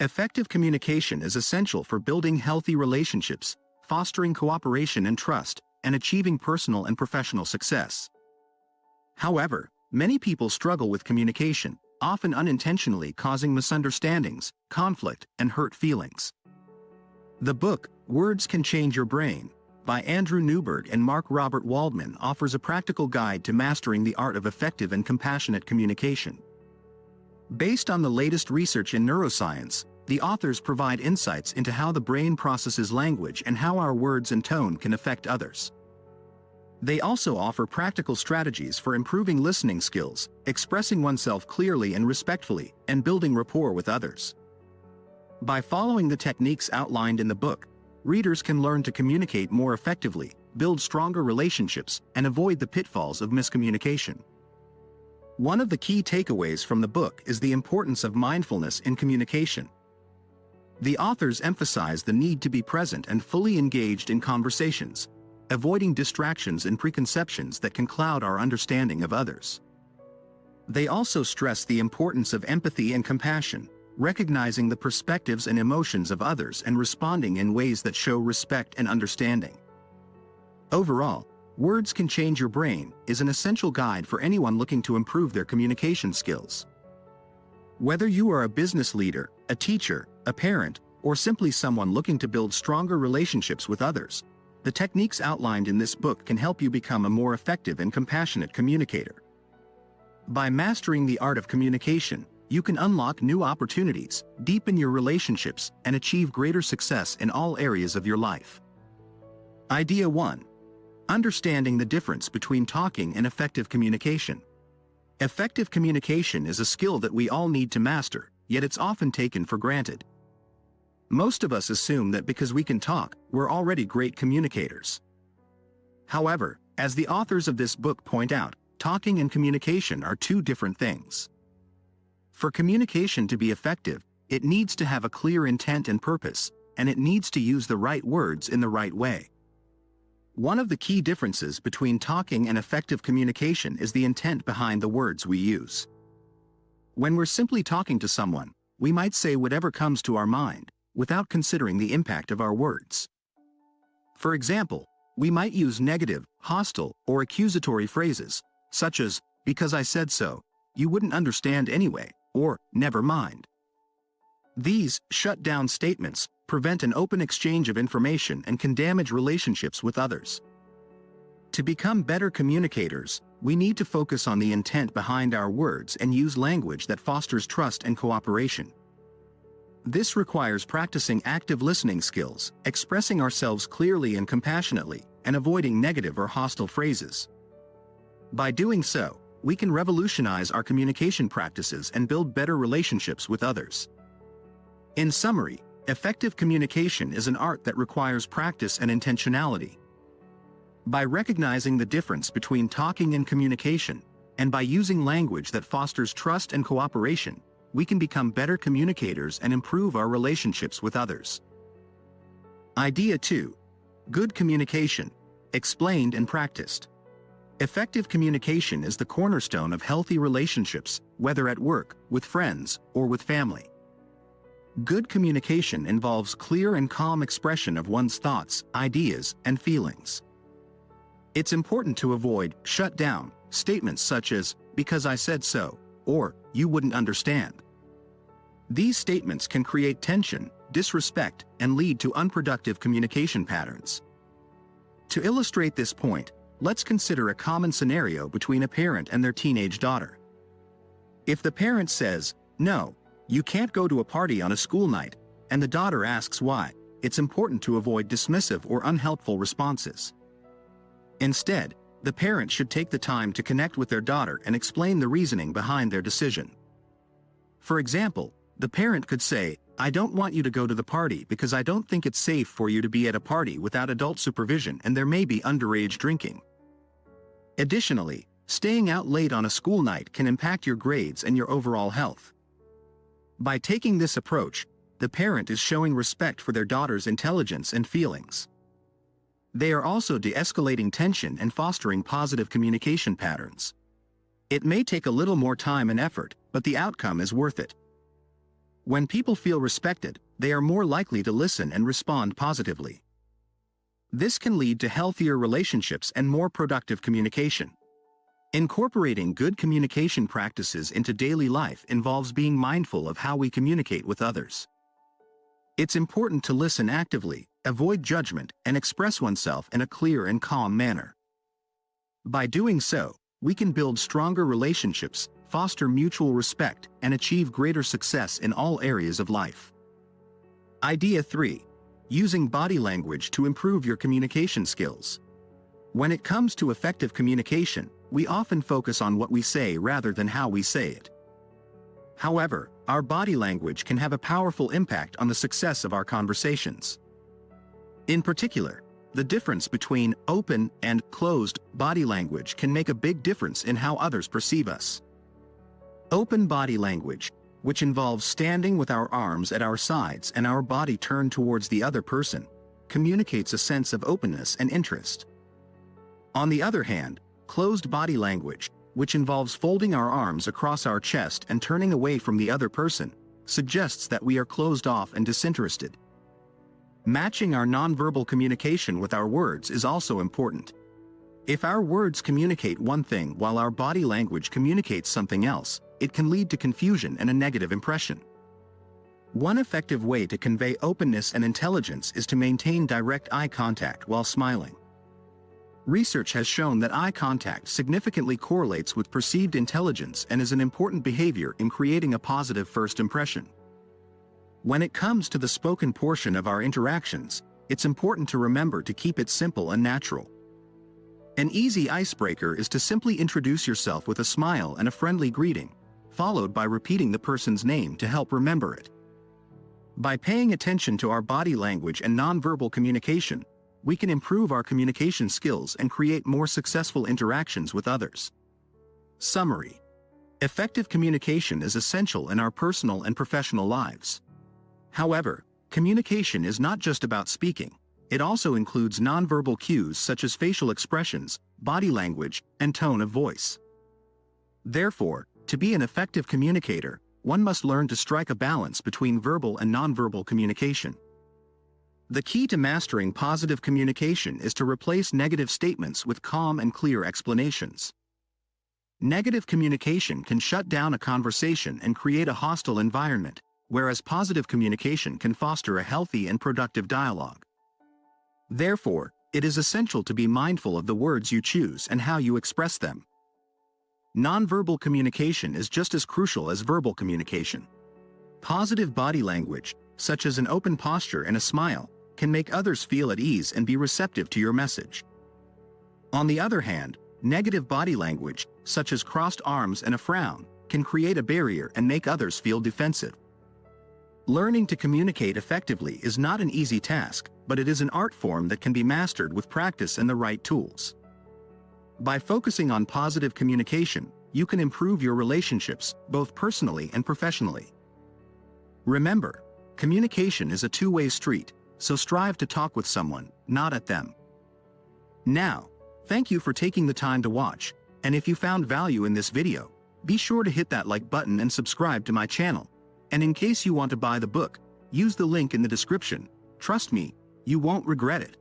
Effective communication is essential for building healthy relationships, fostering cooperation and trust, and achieving personal and professional success. However, many people struggle with communication, often unintentionally causing misunderstandings, conflict, and hurt feelings. The book, Words Can Change Your Brain, by Andrew Newberg and Mark Robert Waldman offers a practical guide to mastering the art of effective and compassionate communication. Based on the latest research in neuroscience, the authors provide insights into how the brain processes language and how our words and tone can affect others. They also offer practical strategies for improving listening skills, expressing oneself clearly and respectfully, and building rapport with others. By following the techniques outlined in the book, readers can learn to communicate more effectively, build stronger relationships, and avoid the pitfalls of miscommunication. One of the key takeaways from the book is the importance of mindfulness in communication. The authors emphasize the need to be present and fully engaged in conversations, avoiding distractions and preconceptions that can cloud our understanding of others. They also stress the importance of empathy and compassion, recognizing the perspectives and emotions of others and responding in ways that show respect and understanding. Overall, Words Can Change Your Brain is an essential guide for anyone looking to improve their communication skills. Whether you are a business leader, a teacher, a parent, or simply someone looking to build stronger relationships with others, the techniques outlined in this book can help you become a more effective and compassionate communicator. By mastering the art of communication, you can unlock new opportunities, deepen your relationships, and achieve greater success in all areas of your life. Idea 1. Understanding the difference between talking and effective communication. Effective communication is a skill that we all need to master, yet it's often taken for granted. Most of us assume that because we can talk, we're already great communicators. However, as the authors of this book point out, talking and communication are two different things. For communication to be effective, it needs to have a clear intent and purpose, and it needs to use the right words in the right way. One of the key differences between talking and effective communication is the intent behind the words we use. When we're simply talking to someone, we might say whatever comes to our mind, without considering the impact of our words. For example, we might use negative, hostile, or accusatory phrases, such as, "Because I said so," "You wouldn't understand anyway," or "Never mind." These shut-down statements prevent an open exchange of information and can damage relationships with others. To become better communicators, we need to focus on the intent behind our words and use language that fosters trust and cooperation. This requires practicing active listening skills, expressing ourselves clearly and compassionately, and avoiding negative or hostile phrases. By doing so, we can revolutionize our communication practices and build better relationships with others. In summary, effective communication is an art that requires practice and intentionality. By recognizing the difference between talking and communication, and by using language that fosters trust and cooperation, we can become better communicators and improve our relationships with others. Idea 2. Good communication, explained and practiced. Effective communication is the cornerstone of healthy relationships, whether at work, with friends, or with family. Good communication involves clear and calm expression of one's thoughts, ideas, and feelings. It's important to avoid shut-down statements such as, "Because I said so," or "You wouldn't understand." These statements can create tension, disrespect, and lead to unproductive communication patterns. To illustrate this point, let's consider a common scenario between a parent and their teenage daughter. If the parent says, "No, you can't go to a party on a school night," and the daughter asks why, it's important to avoid dismissive or unhelpful responses. Instead, the parent should take the time to connect with their daughter and explain the reasoning behind their decision. For example, the parent could say, "I don't want you to go to the party because I don't think it's safe for you to be at a party without adult supervision and there may be underage drinking." Additionally, staying out late on a school night can impact your grades and your overall health. By taking this approach, the parent is showing respect for their daughter's intelligence and feelings. They are also de-escalating tension and fostering positive communication patterns. It may take a little more time and effort, but the outcome is worth it. When people feel respected, they are more likely to listen and respond positively. This can lead to healthier relationships and more productive communication. Incorporating good communication practices into daily life involves being mindful of how we communicate with others. It's important to listen actively, avoid judgment, and express oneself in a clear and calm manner. By doing so, we can build stronger relationships, foster mutual respect, and achieve greater success in all areas of life. Idea 3. Using body language to improve your communication skills. When it comes to effective communication, we often focus on what we say rather than how we say it. However, our body language can have a powerful impact on the success of our conversations. In particular, the difference between open and closed body language can make a big difference in how others perceive us. Open body language, which involves standing with our arms at our sides and our body turned towards the other person, communicates a sense of openness and interest. On the other hand, closed body language, which involves folding our arms across our chest and turning away from the other person, suggests that we are closed off and disinterested. Matching our nonverbal communication with our words is also important. If our words communicate one thing while our body language communicates something else, it can lead to confusion and a negative impression. One effective way to convey openness and intelligence is to maintain direct eye contact while smiling. Research has shown that eye contact significantly correlates with perceived intelligence and is an important behavior in creating a positive first impression. When it comes to the spoken portion of our interactions, it's important to remember to keep it simple and natural. An easy icebreaker is to simply introduce yourself with a smile and a friendly greeting, followed by repeating the person's name to help remember it. By paying attention to our body language and nonverbal communication, we can improve our communication skills and create more successful interactions with others. Summary: effective communication is essential in our personal and professional lives. However, communication is not just about speaking. It also includes nonverbal cues such as facial expressions, body language, and tone of voice. Therefore, to be an effective communicator, one must learn to strike a balance between verbal and nonverbal communication. The key to mastering positive communication is to replace negative statements with calm and clear explanations. Negative communication can shut down a conversation and create a hostile environment, whereas positive communication can foster a healthy and productive dialogue. Therefore, it is essential to be mindful of the words you choose and how you express them. Nonverbal communication is just as crucial as verbal communication. Positive body language, such as an open posture and a smile, can make others feel at ease and be receptive to your message. On the other hand, negative body language, such as crossed arms and a frown, can create a barrier and make others feel defensive. Learning to communicate effectively is not an easy task, but it is an art form that can be mastered with practice and the right tools. By focusing on positive communication, you can improve your relationships, both personally and professionally. Remember, communication is a two-way street, so strive to talk with someone, not at them. Now, thank you for taking the time to watch, and if you found value in this video, be sure to hit that like button and subscribe to my channel. And in case you want to buy the book, use the link in the description. Trust me, you won't regret it.